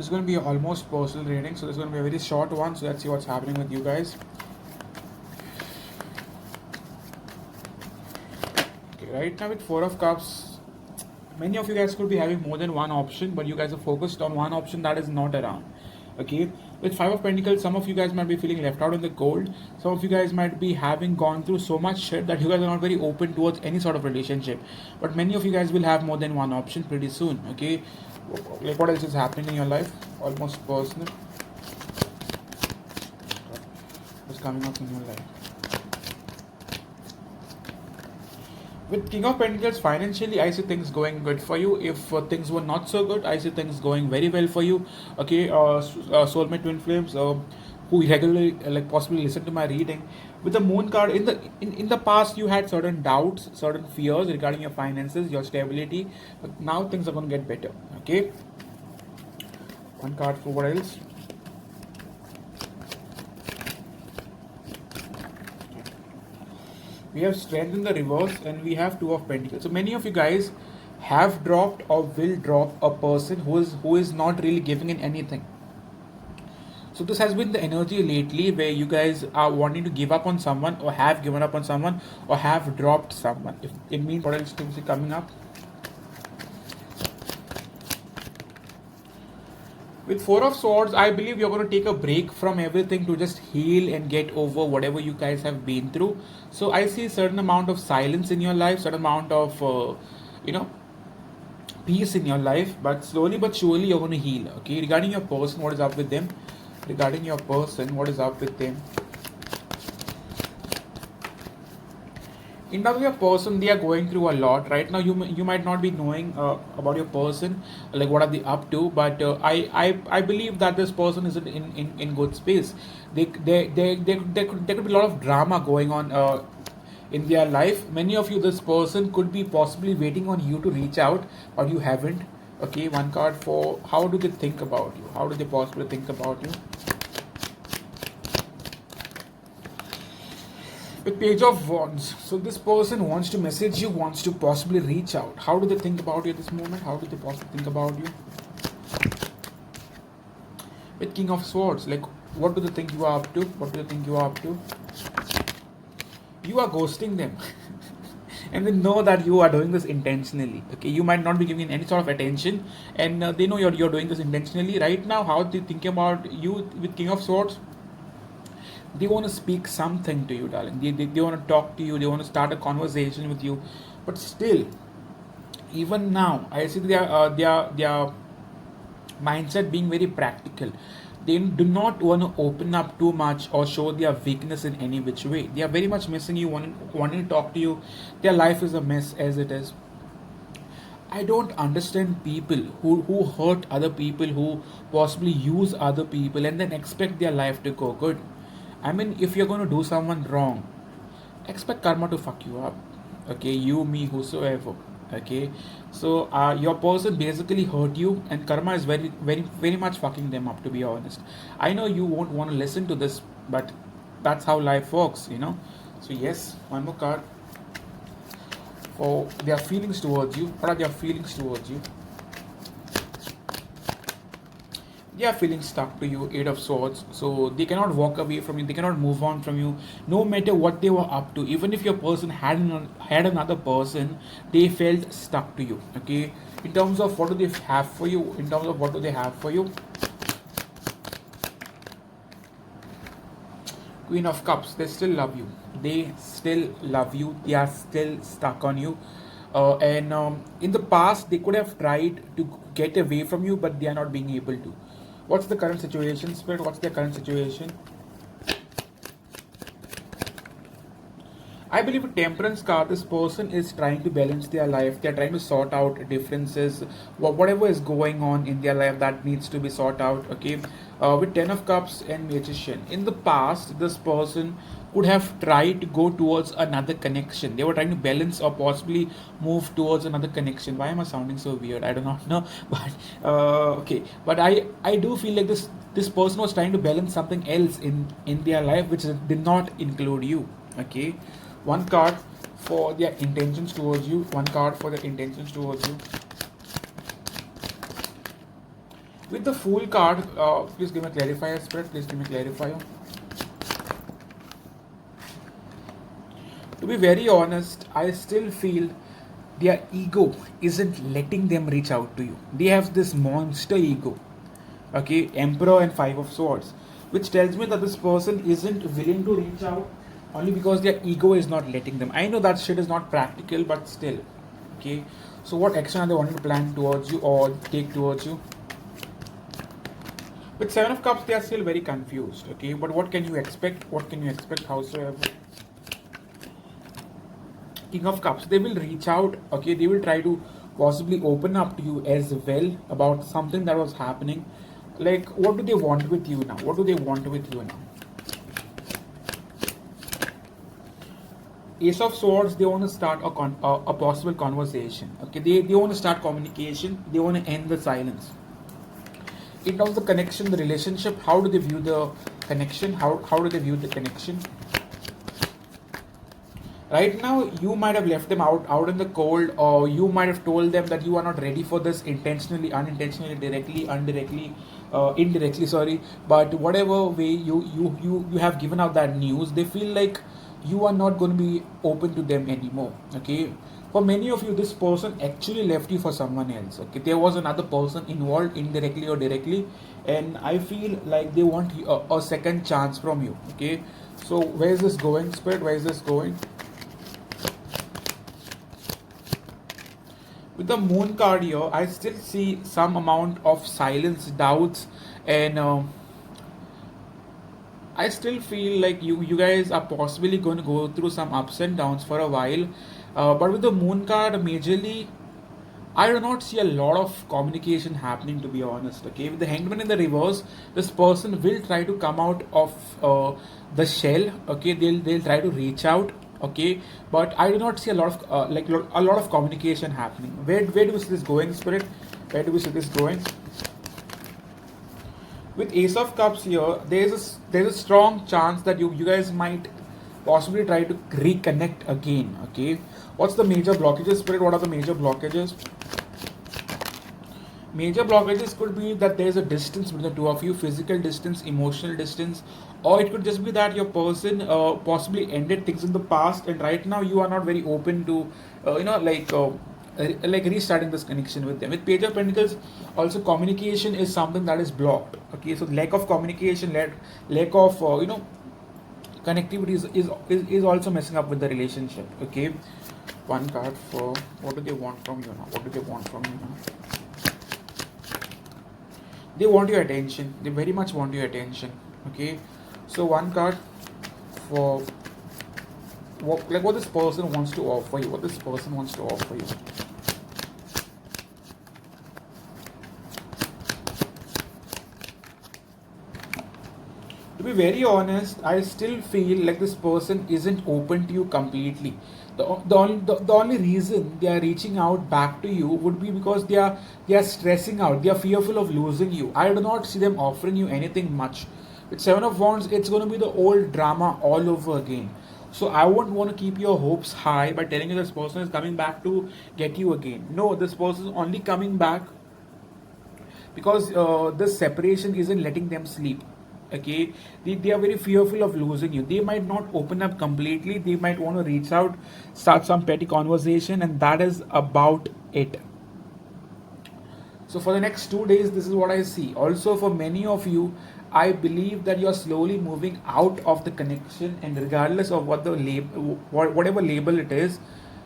This is going to be almost personal reading, so this is going to be a very short one. So let's see what's happening with you guys. Okay, right now with Four of Cups, many of you guys could be having more than one option, but you guys are focused on one option that is not around. Okay, with Five of Pentacles, some of you guys might be feeling left out in the cold. Some of you guys might be having gone through so much shit that you guys are not very open towards any sort of relationship. But many of you guys will have more than one option pretty soon. Okay, like what else is happening in your life? Almost personal. What's coming up in your life? With King of Pentacles, financially, I see things going good for you. If things were not so good, I see things going very well for you. Okay, soulmate twin flames, who regularly, like possibly listen to my reading. With the Moon card, in the past, you had certain doubts, certain fears regarding your finances, your stability, but now things are going to get better. Okay, one card for what else? We have Strength in the reverse, and we have Two of Pentacles. So many of you guys have dropped or will drop a person who is not really giving in anything. So this has been the energy lately where you guys are wanting to give up on someone, or have given up on someone, or have dropped someone. If it means what else things are coming up. With Four of Swords, I believe you're going to take a break from everything to just heal and get over whatever you guys have been through. So I see a certain amount of silence in your life, certain amount of, peace in your life. But slowly but surely, you're going to heal. Okay, regarding your person, what is up with them? Regarding your person, what is up with them? In terms of your person, they are going through a lot right now. You might not be knowing about your person, like what are they up to, but I believe that this person is in good space. There could be a lot of drama going on in their life. Many of you, this person could be possibly waiting on you to reach out, but you haven't. Okay, one card for how do they think about you? How do they possibly think about you? With Page of Wands, so this person wants to message you, wants to possibly reach out. How do they think about you at this moment? How do they possibly think about you? With King of Swords, like what do they think you are up to? What do they think you are up to? You are ghosting them. And they know that you are doing this intentionally. Okay, you might not be giving any sort of attention, and they know you're doing this intentionally. Right now, how they think about you with King of Swords? They want to speak something to you, darling. They want to talk to you. They want to start a conversation with you. But still, even now, I see their mindset being very practical. They do not want to open up too much or show their weakness in any which way. They are very much missing you, wanting to talk to you. Their life is a mess as it is. I don't understand people who hurt other people, who possibly use other people and then expect their life to go good. I mean, if you're going to do someone wrong, expect karma to fuck you up. Okay, you, me, whosoever. Okay, so your person basically hurt you, and karma is very, very, very much fucking them up. To be honest, I know you won't want to listen to this, but that's how life works, you know. So yes, one more card for their feelings towards you. What are their feelings towards you? They are feeling stuck to you, Eight of Swords. So they cannot walk away from you. They cannot move on from you, no matter what they were up to. Even if your person had another person, they felt stuck to you. Okay. In terms of what do they have for you? In terms of what do they have for you? Queen of Cups. They still love you. They still love you. They are still stuck on you. And in the past, they could have tried to get away from you, but they are not being able to. What's the current situation, Spirit? What's their current situation? I believe a Temperance card, this person is trying to balance their life. They're trying to sort out differences, whatever is going on in their life that needs to be sorted out. Okay, with Ten of Cups and Magician. In the past, this person could have tried to go towards another connection. They were trying to balance or possibly move towards another connection. Why am I sounding so weird? I do not know. But okay, but I do feel like this person was trying to balance something else in their life, which did not include you. Okay, one card for their intentions towards you. One card for their intentions towards you. With the Fool card, please give me a clarifier, Spirit. Please give me a clarifier. To be very honest, I still feel their ego isn't letting them reach out to you. They have this monster ego. Okay, Emperor and Five of Swords, which tells me that this person isn't willing to reach out only because their ego is not letting them. I know that shit is not practical, but still. Okay, so what action are they wanting to plan towards you or take towards you? With Seven of Cups, they are still very confused. Okay, but what can you expect? What can you expect? Howsoever. King of Cups, they will reach out. Okay, they will try to possibly open up to you as well about something that was happening. Like, what do they want with you now? What do they want with you now? Ace of Swords, they want to start a possible conversation. Okay, they want to start communication. They want to end the silence. In terms of the connection, the relationship, how do they view the connection? How do they view the connection? Right now, you might have left them out in the cold, or you might have told them that you are not ready for this intentionally, unintentionally, directly, indirectly. Sorry, but whatever way you have given out that news, they feel like you are not going to be open to them anymore. Okay, for many of you, this person actually left you for someone else. Okay, there was another person involved, indirectly or directly, and I feel like they want a second chance from you. Okay, so where is this going, Spirit? Where is this going? With the Moon card here, I still see some amount of silence, doubts, and I still feel like you guys are possibly going to go through some ups and downs for a while. But with the Moon card, majorly, I do not see a lot of communication happening, to be honest. Okay, with the Hangman in the reverse, this person will try to come out of the shell. Okay, they'll try to reach out. Okay, but I do not see a lot of a lot of communication happening. Where do we see this going, Spirit? Where do we see this going? With Ace of Cups here, there's a strong chance that you guys might possibly try to reconnect again. Okay, what's the major blockages, Spirit? What are the major blockages? Major blockages could be that there's a distance between the two of you, physical distance, emotional distance, or it could just be that your person possibly ended things in the past, and right now you are not very open to, like restarting this connection with them. With Page of Pentacles, also communication is something that is blocked. Okay, so lack of communication, lack of connectivity is also messing up with the relationship. Okay, one card for what do they want from you now? What do they want from you now? They want your attention. They very much want your attention. Okay, so one card for what this person wants to offer you. What this person wants to offer you. To be very honest, I still feel like this person isn't open to you completely. The only reason they are reaching out back to you would be because they are stressing out. They are fearful of losing you. I do not see them offering you anything much. With Seven of Wands, it's going to be the old drama all over again. So I won't want to keep your hopes high by telling you this person is coming back to get you again. No, this person is only coming back because this separation isn't letting them sleep. Okay, they are very fearful of losing you. They might not open up completely. They might want to reach out, start some petty conversation, and that is about it. So for the next 2 days, this is what I see. Also, for many of you, I believe that you are slowly moving out of the connection, and regardless of what the label, whatever label it is,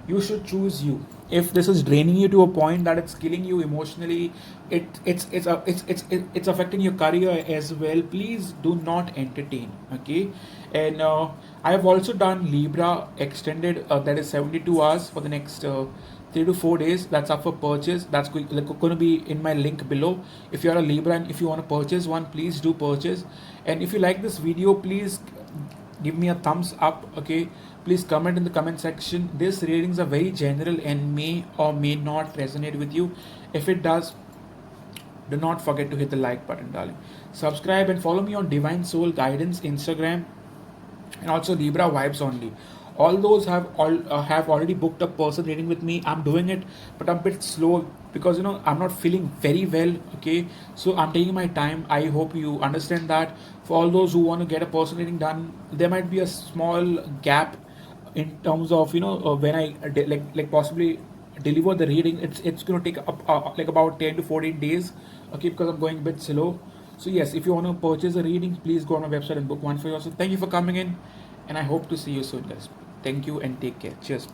you should choose you. If this is draining you to a point that it's killing you emotionally, it's affecting your career as well, please do not entertain. Okay, and I have also done Libra extended, that is 72 hours for the next 3 to 4 days. That's up for purchase. That's going to be in my link below. If you are a Libra and if you want to purchase one, please do purchase. And if you like this video, please give me a thumbs up. Okay, please comment in the comment section. These readings are very general and may or may not resonate with you. If it does, do not forget to hit the like button, darling. Subscribe and follow me on Divine Soul Guidance Instagram, and also Libra Vibes Only. All those have already booked a person reading with me. I'm doing it, but I'm a bit slow because I'm not feeling very well. Okay, so I'm taking my time. I hope you understand that. For all those who want to get a personal reading done, there might be a small gap in terms of when I like possibly deliver the reading. It's going to take up like about 10 to 14 days. Okay, because I'm going a bit slow. So yes, if you want to purchase a reading, please go on my website and book one for yourself. Thank you for coming in, and I hope to see you soon, guys. Thank you and take care. Cheers.